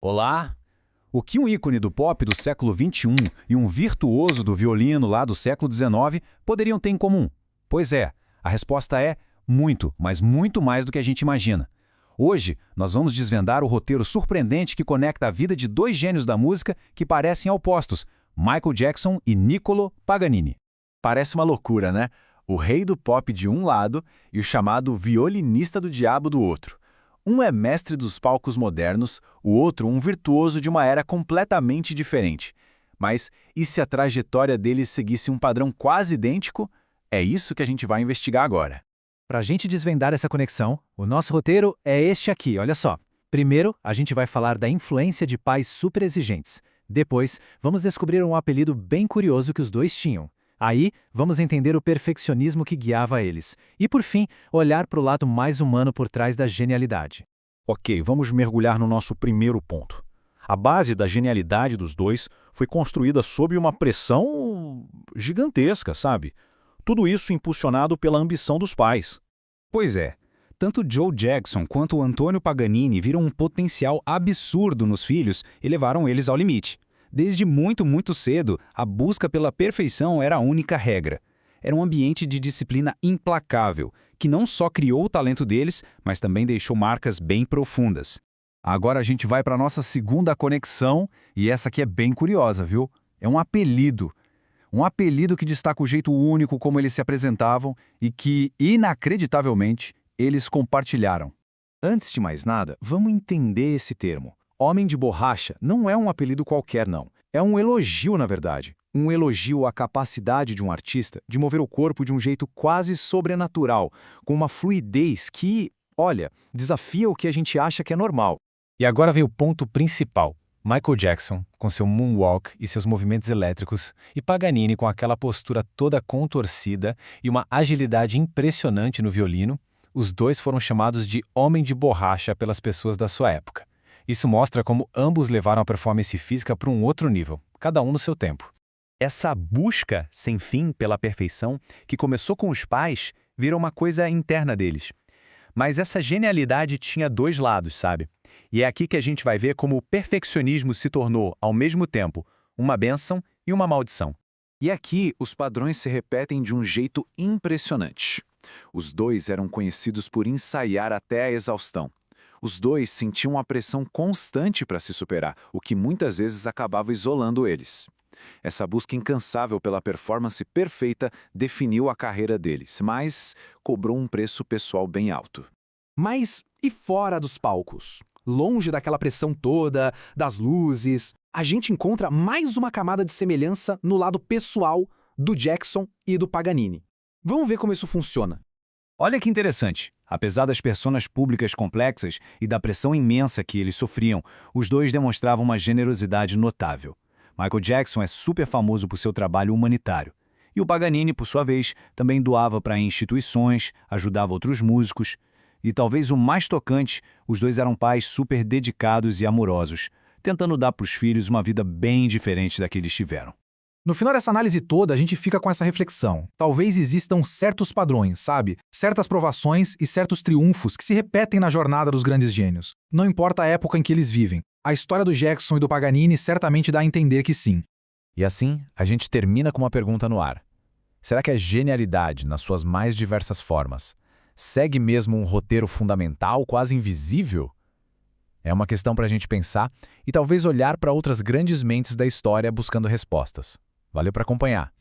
Olá! O que um ícone do pop do século XXI e um virtuoso do violino lá do século XIX poderiam ter em comum? Pois é, a resposta é muito, mas muito mais do que a gente imagina. Hoje, nós vamos desvendar o roteiro surpreendente que conecta a vida de dois gênios da música que parecem opostos, Michael Jackson e Niccolo Paganini. Parece uma loucura, né? O rei do pop de um lado e o chamado violinista do diabo do outro. Um é mestre dos palcos modernos, o outro um virtuoso de uma era completamente diferente. Mas e se a trajetória deles seguisse um padrão quase idêntico? É isso que a gente vai investigar agora. Para a gente desvendar essa conexão, o nosso roteiro é este aqui, olha só. Primeiro, a gente vai falar da influência de pais super exigentes. Depois, vamos descobrir um apelido bem curioso que os dois tinham. Aí, vamos entender o perfeccionismo que guiava eles. E, por fim, olhar para o lado mais humano por trás da genialidade. Ok, vamos mergulhar no nosso primeiro ponto. A base da genialidade dos dois foi construída sob uma pressão gigantesca, sabe? Tudo isso impulsionado pela ambição dos pais. Pois é, tanto Joe Jackson quanto o Antônio Paganini viram um potencial absurdo nos filhos e levaram eles ao limite. Desde muito cedo, a busca pela perfeição era a única regra. Era um ambiente de disciplina implacável, que não só criou o talento deles, mas também deixou marcas bem profundas. Agora a gente vai para a nossa segunda conexão, e essa aqui é bem curiosa, viu? É um apelido. Um apelido que destaca o jeito único como eles se apresentavam e que, inacreditavelmente, eles compartilharam. Antes de mais nada, vamos entender esse termo. Homem de borracha não é um apelido qualquer, não. É um elogio, na verdade. Um elogio à capacidade de um artista de mover o corpo de um jeito quase sobrenatural, com uma fluidez que, olha, desafia o que a gente acha que é normal. E agora vem o ponto principal. Michael Jackson, com seu moonwalk e seus movimentos elétricos, e Paganini com aquela postura toda contorcida e uma agilidade impressionante no violino, os dois foram chamados de homem de borracha pelas pessoas da sua época. Isso mostra como ambos levaram a performance física para um outro nível, cada um no seu tempo. Essa busca sem fim pela perfeição, que começou com os pais, virou uma coisa interna deles. Mas essa genialidade tinha dois lados, sabe? E é aqui que a gente vai ver como o perfeccionismo se tornou, ao mesmo tempo, uma bênção e uma maldição. E aqui os padrões se repetem de um jeito impressionante. Os dois eram conhecidos por ensaiar até a exaustão. Os dois sentiam a pressão constante para se superar, o que muitas vezes acabava isolando eles. Essa busca incansável pela performance perfeita definiu a carreira deles, mas cobrou um preço pessoal bem alto. Mas e fora dos palcos? Longe daquela pressão toda, das luzes, a gente encontra mais uma camada de semelhança no lado pessoal do Jackson e do Paganini. Vamos ver como isso funciona. Olha que interessante. Apesar das personas públicas complexas e da pressão imensa que eles sofriam, os dois demonstravam uma generosidade notável. Michael Jackson é super famoso por seu trabalho humanitário. E o Paganini, por sua vez, também doava para instituições, ajudava outros músicos. E talvez o mais tocante, os dois eram pais super dedicados e amorosos, tentando dar para os filhos uma vida bem diferente da que eles tiveram. No final dessa análise toda, a gente fica com essa reflexão. Talvez existam certos padrões, sabe? Certas provações e certos triunfos que se repetem na jornada dos grandes gênios. Não importa a época em que eles vivem. A história do Jackson e do Paganini certamente dá a entender que sim. E assim, a gente termina com uma pergunta no ar. Será que a genialidade, nas suas mais diversas formas, segue mesmo um roteiro fundamental, quase invisível? É uma questão para a gente pensar e talvez olhar para outras grandes mentes da história buscando respostas. Valeu por acompanhar.